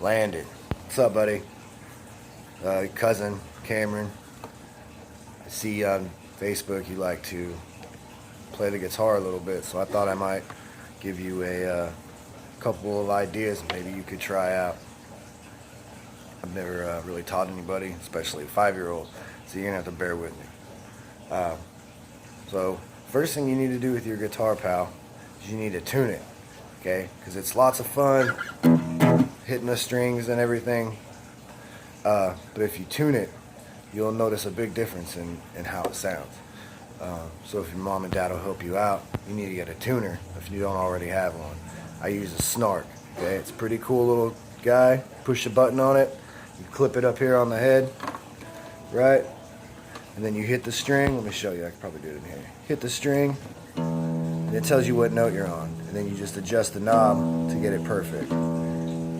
Landon. What's up, buddy? Cousin, Cameron. I see on Facebook you like to play the guitar a little bit, so I thought I might give you a couple of ideas maybe you could try out. I've never really taught anybody, especially a 5-year-old, so you're going to have to bear with me. So first thing you need to do with your guitar, pal, is you need to tune it, okay? Because it's lots of fun hitting the strings and everything, but if you tune it, you'll notice a big difference in how it sounds. So if your mom and dad will help you out, you need to get a tuner if you don't already have one. I use a Snark, okay? It's a pretty cool little guy. Push a button on it, you clip it up here on the head, right? And then you hit the string. Let me show you, I can probably do it in here. Hit the string, and it tells you what note you're on. And then you just adjust the knob to get it perfect.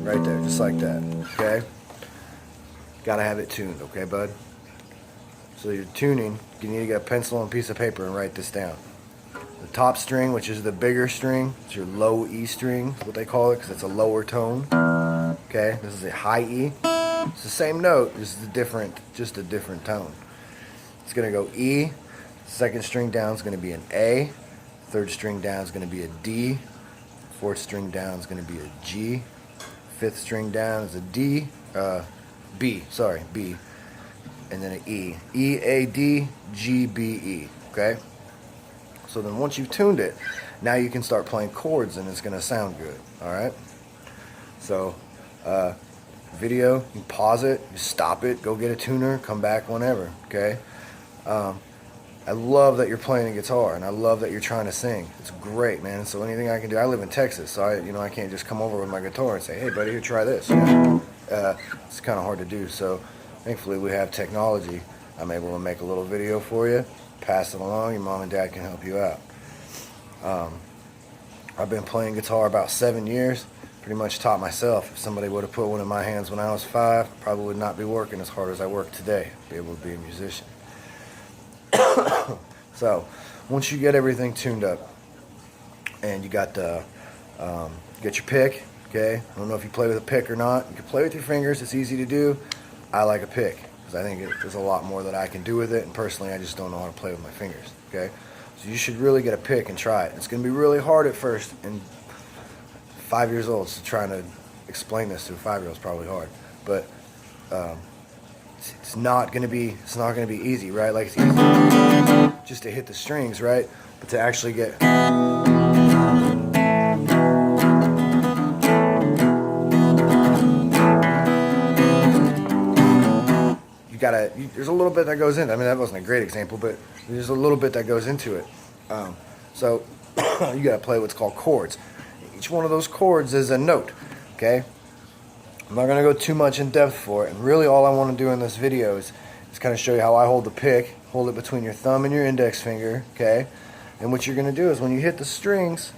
Right there, just like that, okay? Gotta have it tuned, okay, bud? So you're tuning, you need to get a pencil and a piece of paper and write this down. The top string, which is the bigger string, it's your low E string, is what they call it, because it's a lower tone. Okay, this is a high E. It's the same note, just a different tone. It's gonna go E. Second string down is gonna be an A. Third string down is gonna be a D. Fourth string down is gonna be a G. Fifth string down is a B. And then an E. E, A, D, G, B, E. Okay? So then once you've tuned it, now you can start playing chords and it's going to sound good. Alright? So, video, you pause it, you stop it, go get a tuner, come back whenever. Okay? I love that you're playing a guitar and I love that you're trying to sing. It's great, man. So anything I can do, I live in Texas, so I can't just come over with my guitar and say, hey buddy, here, try this. It's kind of hard to do, so thankfully we have technology. I'm able to make a little video for you, pass it along, your mom and dad can help you out. I've been playing guitar about 7 years, pretty much taught myself. If somebody would have put one in my hands when I was 5, I probably would not be working as hard as I work today, be able to be a musician. So once you get everything tuned up and you got the get your pick, okay? I don't know if you play with a pick or not. You can play with your fingers, it's easy to do. I like a pick because I think there's a lot more that I can do with it, and personally I just don't know how to play with my fingers, okay? So you should really get a pick and try it. It's going to be really hard at first, and 5 years old, so trying to explain this to a 5-year-old is probably hard, but it's not going to be easy, right? Like, it's easy just to hit the strings, right? But to actually get there's a little bit that goes in. I mean, that wasn't a great example, but there's a little bit that goes into it. So you got to play what's called chords. Each one of those chords is a note, okay? I'm not going to go too much in depth for it, and really all I want to do in this video is kind of show you how I hold the pick. Hold it between your thumb and your index finger, okay? And what you're going to do is when you hit the strings,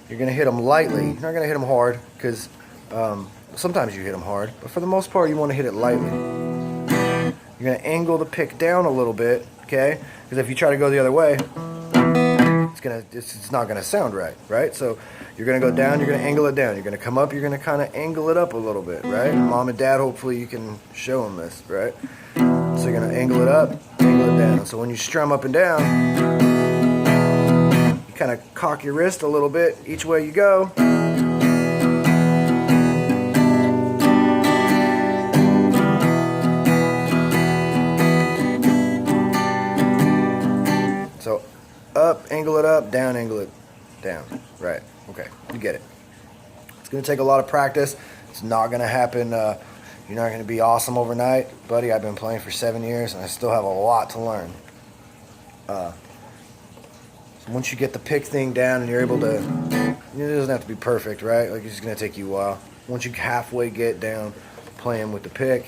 you're going to hit them lightly. You're not going to hit them hard, because sometimes you hit them hard, but for the most part you want to hit it lightly. You're going to angle the pick down a little bit, okay? Because if you try to go the other way, it's not going to sound right? So you're going to go down, you're going to angle it down. You're going to come up, you're going to kind of angle it up a little bit, right? Mom and dad, hopefully you can show them this, right? So you're going to angle it up, angle it down. So when you strum up and down, you kind of cock your wrist a little bit each way you go. So up, angle it up, down, angle it down. Right, okay, you get it. It's going to take a lot of practice. It's not going to happen, you're not going to be awesome overnight. Buddy, I've been playing for 7 years and I still have a lot to learn. So once you get the pick thing down and you're able to, it doesn't have to be perfect, right? Like, it's just going to take you a while. Once you halfway get down playing with the pick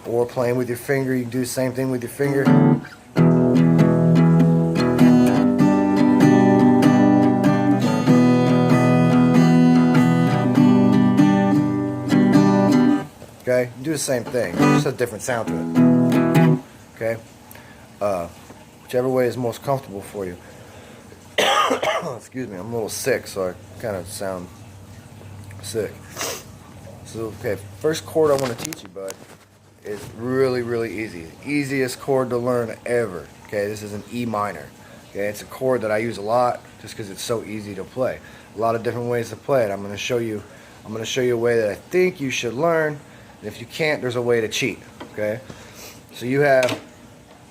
or playing with your finger, you can do the same thing with your finger. Okay, do the same thing, just a different sound to it. Okay, whichever way is most comfortable for you. Excuse me, I'm a little sick, so I kind of sound sick. So, okay, first chord I want to teach you, bud, is really, really easy. Easiest chord to learn ever. Okay, this is an E minor. Okay, it's a chord that I use a lot just because it's so easy to play. A lot of different ways to play it. I'm going to show you a way that I think you should learn. And if you can't, there's a way to cheat. Okay, so you have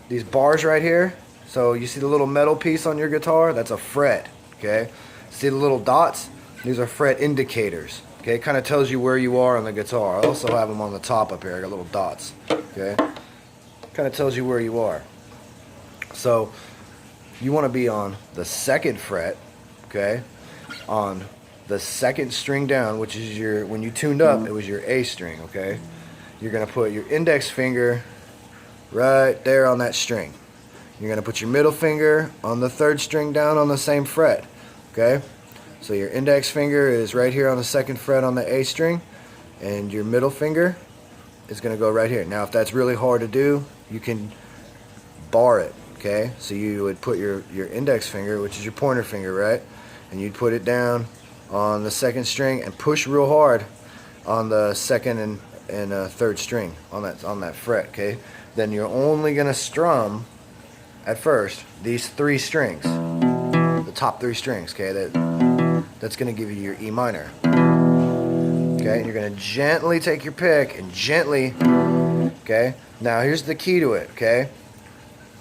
these bars right here. So you see the little metal piece on your guitar? That's a fret. Okay, see the little dots? These are fret indicators. Okay, it kind of tells you where you are on the guitar. I also have them on the top up here. I got little dots. Okay, kind of tells you where you are. So you want to be on the 2nd fret. Okay, on the 2nd string down, which is your, when you tuned up, it was your A string. Okay, you're gonna put your index finger right there on that string. You're gonna put your middle finger on the 3rd string down on the same fret. Okay. So your index finger is right here on the 2nd fret on the A string, and your middle finger is going to go right here. Now if that's really hard to do, you can bar it, okay? So you would put your index finger, which is your pointer finger, right? And you'd put it down on the 2nd string and push real hard on the 2nd and 3rd string on that fret, okay? Then you're only going to strum at first these 3 strings, the top 3 strings, okay? That's going to give you your E minor. Okay, and you're going to gently take your pick and gently, okay? Now here's the key to it, okay?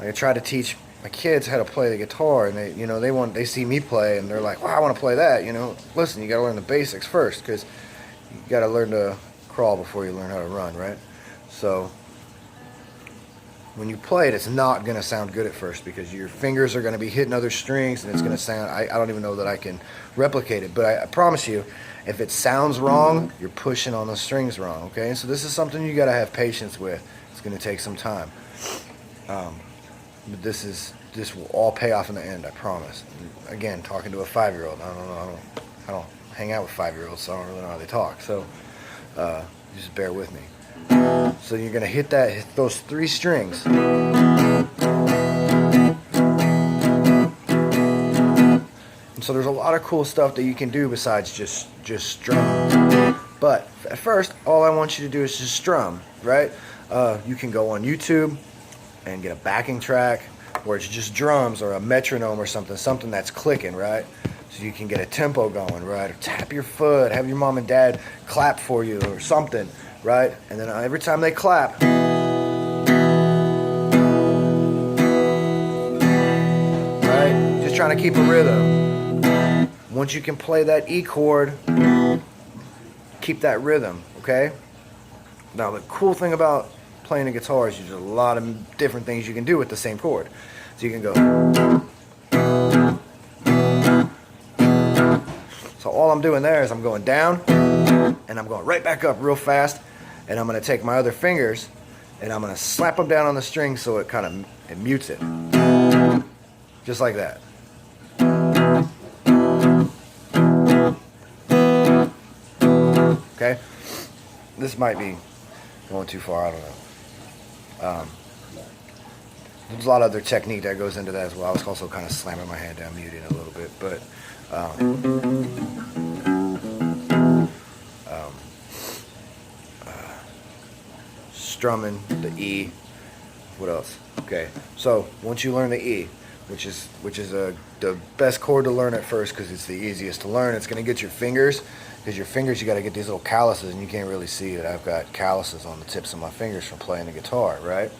I try to teach my kids how to play the guitar, and they see me play and they're like, "Wow, I want to play that." Listen, you got to learn the basics first, because you got to learn to crawl before you learn how to run, right? So when you play it, it's not going to sound good at first because your fingers are going to be hitting other strings, and it's going to sound, I don't even know that I can replicate it, but I promise you, if it sounds wrong, you're pushing on the strings wrong, okay? And so this is something you got to have patience with. It's going to take some time. But this will all pay off in the end, I promise. And again, talking to a 5-year-old, I don't hang out with 5-year-olds, so I don't really know how they talk. So just bear with me. So you're going to hit those 3 strings. And so there's a lot of cool stuff that you can do besides just strum. But at first, all I want you to do is just strum, right? You can go on YouTube and get a backing track where it's just drums or a metronome or something that's clicking, right? So you can get a tempo going, right? Or tap your foot, have your mom and dad clap for you or something, right? And then every time they clap, right? Just trying to keep a rhythm. Once you can play that E chord, keep that rhythm, okay? Now the cool thing about playing the guitar is there's a lot of different things you can do with the same chord. So you can go. So all I'm doing there is I'm going down and I'm going right back up real fast, and I'm going to take my other fingers and I'm going to slap them down on the string so it kind of mutes it. Just like that. Okay? This might be going too far, I don't know. There's a lot of other technique that goes into that as well. I was also kind of slamming my hand down, muting a little bit, but strumming the E. What else? Okay, so once you learn the E, which is the best chord to learn at first because it's the easiest to learn, it's going to get your fingers, because your fingers, you got to get these little calluses, and you can't really see it. I've got calluses on the tips of my fingers from playing the guitar, right?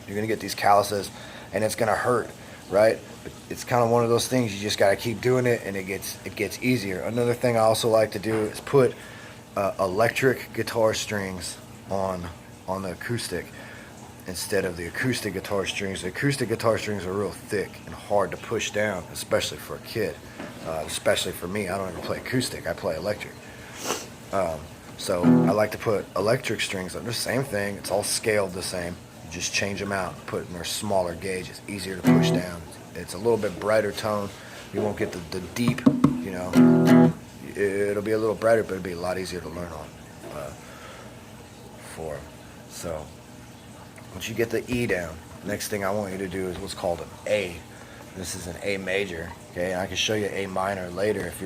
You're going to get these calluses, and it's going to hurt, right? But it's kind of one of those things, you just got to keep doing it, and it gets easier. Another thing I also like to do is put electric guitar strings on the acoustic instead of the acoustic guitar strings. The acoustic guitar strings are real thick and hard to push down, especially for a kid. Especially for me, I don't even play acoustic, I play electric. So I like to put electric strings on. The same thing, it's all scaled the same. You just change them out, put in their smaller gauge. It's easier to push down. It's a little bit brighter tone. You won't get the deep, it'll be a little brighter, but it'll be a lot easier to learn on for. So once you get the E down, next thing I want you to do is what's called an A. This is an A major. Okay, and I can show you A minor later if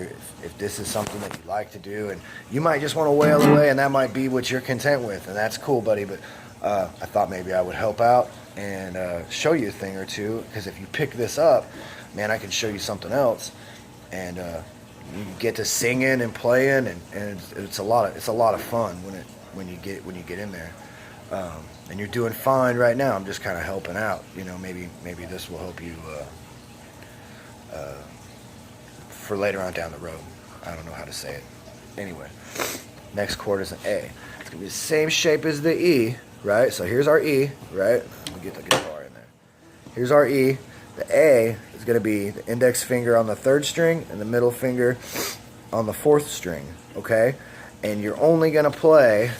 this is something that you like to do, and you might just want to wail away, and that might be what you're content with, and that's cool, buddy. But I thought maybe I would help out and show you a thing or two, because if you pick this up, man, I can show you something else, and you get to singing and playing, and it's a lot of fun when you get in there. And you're doing fine right now. I'm just kind of helping out. You know, maybe this will help you for later on down the road. I don't know how to say it. Anyway, next chord is an A. It's gonna be the same shape as the E, right? So here's our E, right? Let me get the guitar in there. Here's our E. The A is gonna be the index finger on the 3rd string and the middle finger on the 4th string. Okay, and you're only gonna play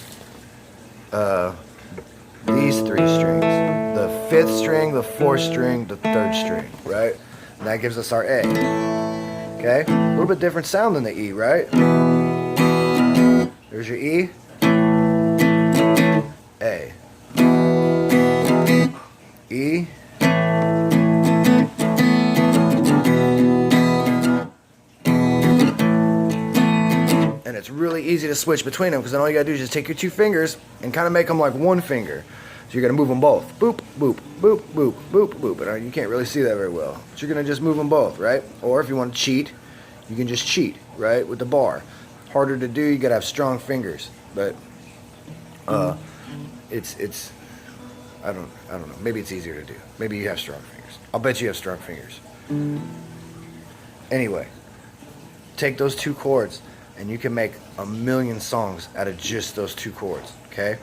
these 3 strings: the 5th string, the 4th string, the 3rd string, right? And that gives us our A. Okay, a little bit different sound than the E, right? There's your E, A, E, and it's really easy to switch between them, because then all you gotta do is just take your 2 fingers and kind of make them like 1 finger. So you're gonna move them both. Boop, boop, boop, boop, boop, boop. And you can't really see that very well. But you're gonna just move them both, right? Or if you want to cheat, you can just cheat, right, with the bar. Harder to do. You gotta have strong fingers. But it's I don't know. Maybe it's easier to do. Maybe you have strong fingers. I'll bet you have strong fingers. Anyway, take those 2 chords, and you can make a million songs out of just those 2 chords. Okay.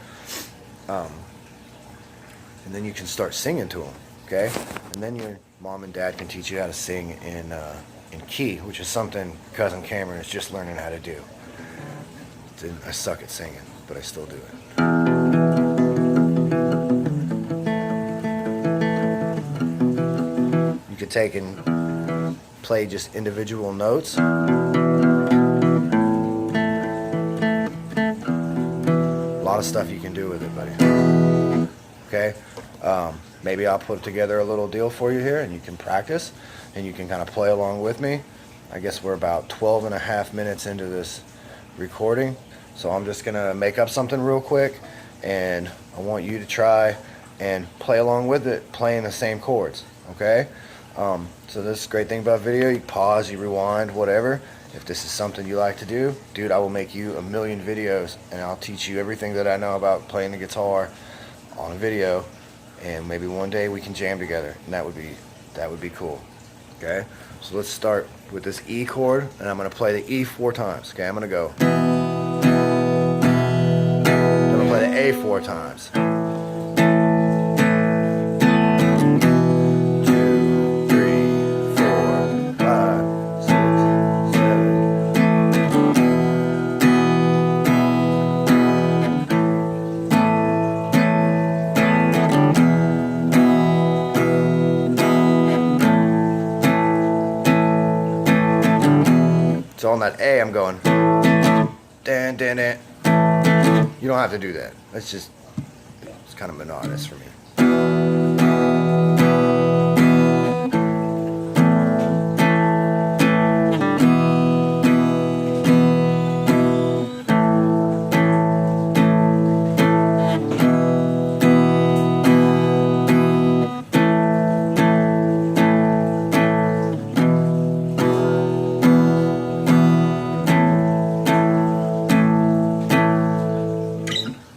And then you can start singing to them, okay? And then your mom and dad can teach you how to sing in key, which is something cousin Cameron is just learning how to do. I suck at singing, but I still do it. You could take and play just individual notes. A lot of stuff you can do with it, buddy. Okay, maybe I'll put together a little deal for you here, and you can practice, and you can kind of play along with me. I guess we're about 12 and a half minutes into this recording, so I'm just gonna make up something real quick, and I want you to try and play along with it, playing the same chords. Okay, so this great thing about video, you pause, you rewind, whatever. If this is something you like to do, dude, I will make you a million videos, and I'll teach you everything that I know about playing the guitar on a video, and maybe one day we can jam together, and that would be cool. Okay, so let's start with this E chord, and I'm going to play the E 4 times. Okay, I'm going to go. I'm going to play the A 4 times. 2, 3, 4, 5, 6, 7. So on that A, I'm going, dan, dan, dan. You don't have to do that. It's kind of monotonous for me.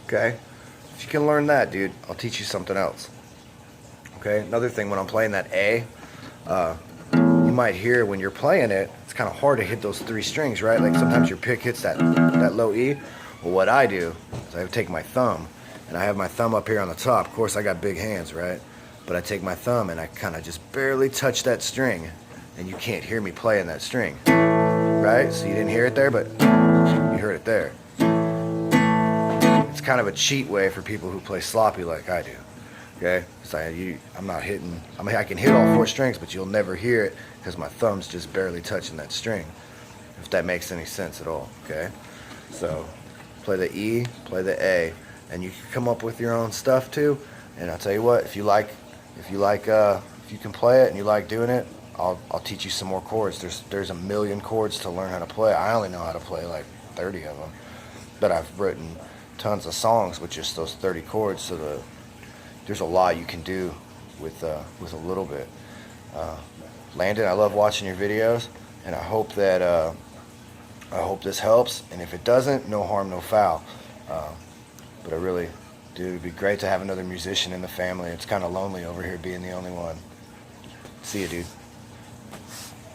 Okay, if you can learn that, dude, I'll teach you something else. Okay, another thing, when I'm playing that A, you might hear when you're playing it, it's kind of hard to hit those 3 strings, right? Like sometimes your pick hits that low E. Well, what I do is I take my thumb, and I have my thumb up here on the top. Of course, I got big hands, right? But I take my thumb and I kind of just barely touch that string, and you can't hear me playing that string, right? So you didn't hear it there, but you heard it there. It's kind of a cheat way for people who play sloppy like I do. Okay, so I'm not hitting. I mean, I can hit all 4 strings, but you'll never hear it because my thumb's just barely touching that string. If that makes any sense at all. Okay, so play the E, play the A, and you can come up with your own stuff too. And I'll tell you what, if you can play it and you like doing it, I'll teach you some more chords. There's a million chords to learn how to play. I only know how to play like 30 of them, but I've written tons of songs with just those 30 chords. So there's a lot you can do with a little bit. Landon, I love watching your videos, and I hope this helps. And if it doesn't, no harm, no foul. But I really, dude, it'd be great to have another musician in the family. It's kind of lonely over here being the only one. See you, dude.